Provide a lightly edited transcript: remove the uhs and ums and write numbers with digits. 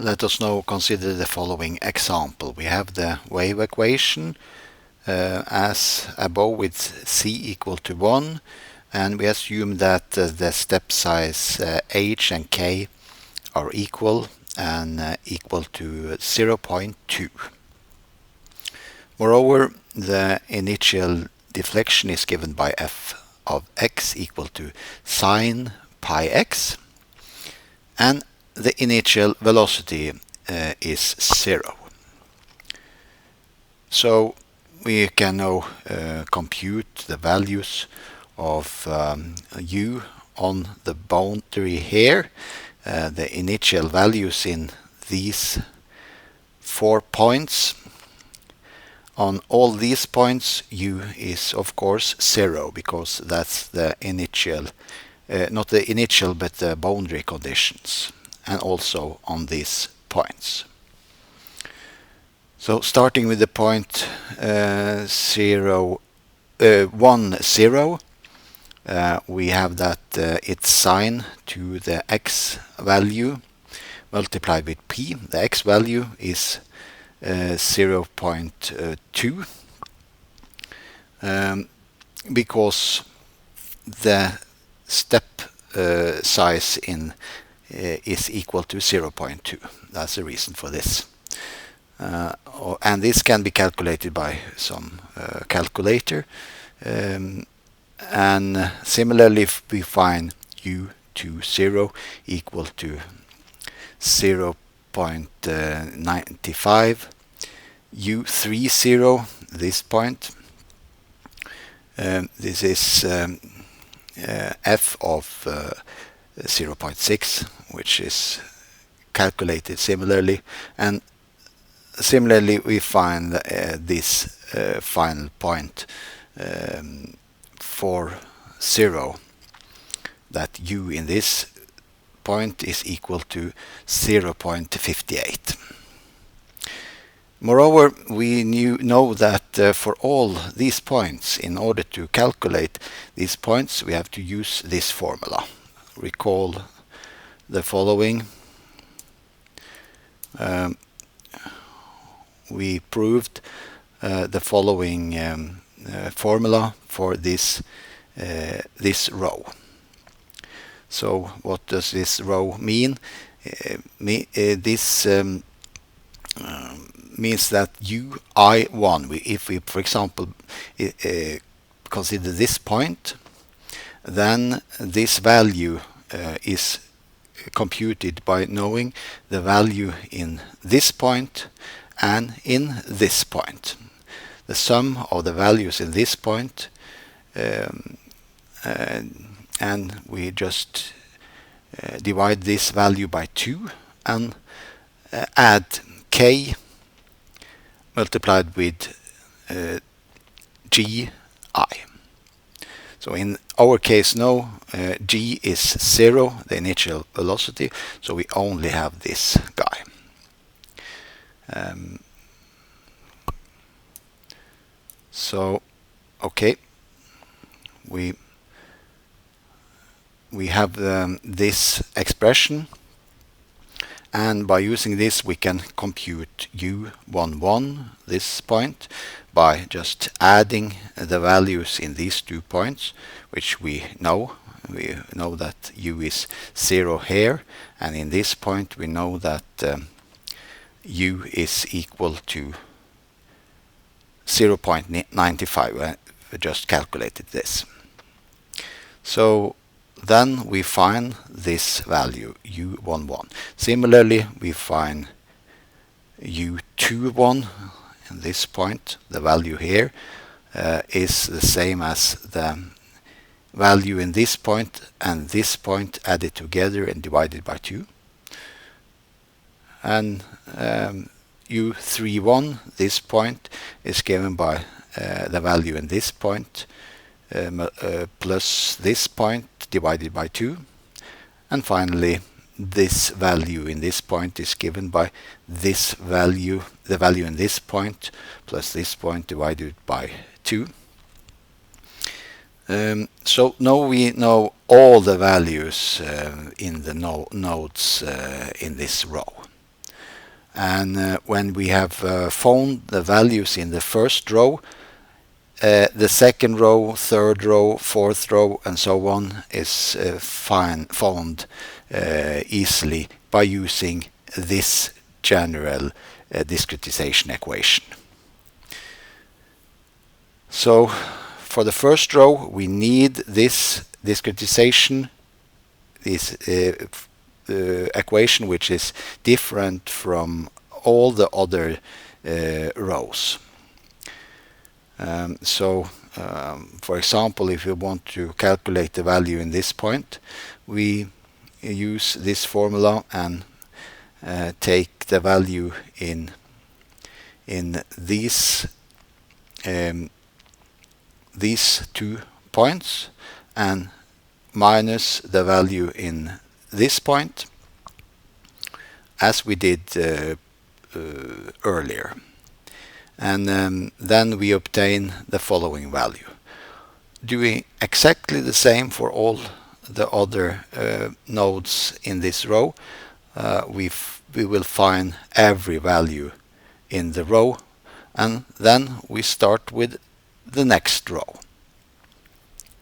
Let us now consider the following example. We have the wave equation as above with c equal to 1, and we assume that the step size h and k are equal and equal to 0.2. Moreover, the initial deflection is given by f of x equal to sine pi x, and the initial velocity is 0. So we can now compute the values of u on the boundary here. The initial values in these 4 points. On all these points, u is of course 0, because that's the initial, not the initial but the boundary conditions, and also on these points. So starting with the point 1, 0, we have that it's sine to the x value multiplied with p. The x value is 0.2 because the step size in is equal to 0.2. That's the reason for this. And this can be calculated by some calculator. And similarly, if we find u20 equal to 0.95, u30, this point, this is f of 0.6, which is calculated similarly, and similarly we find this final point for 0, that u in this point is equal to 0.58. Moreover, we know that for all these points, in order to calculate these points, we have to use this formula. Recall the following. We proved the following formula for this row. So what does this row mean? This means that ui1, if we, for example, consider this point, then this value is computed by knowing the value in this point and in this point. The sum of the values in this point, and we just divide this value by 2 and add k multiplied with gi. So in our case now, g is 0, the initial velocity, so we only have this guy. So, okay, we have this expression, and by using this we can compute u11, this point, by just adding the values in these 2 points, which we know. We know that u is 0 here, and in this point we know that u is equal to 0.95. We just calculated this. So then we find this value, u11. Similarly, we find u21 in this point. The value here is the same as the value in this point and this point added together and divided by 2. And u31, this point, is given by the value in this point plus this point divided by 2. And finally, this value in this point is given by this value, the value in this point, plus this point divided by 2. So now we know all the values in the nodes in this row. And when we have found the values in the first row, the second row, third row, fourth row, and so on is found easily by using this general discretization equation. So for the first row, we need this discretization, this equation, which is different from all the other rows. For example, if you want to calculate the value in this point, we use this formula and take the value in these 2 points and minus the value in this point, as we did earlier. And then we obtain the following value. Doing exactly the same for all the other nodes in this row, we will find every value in the row, and then we start with the next row.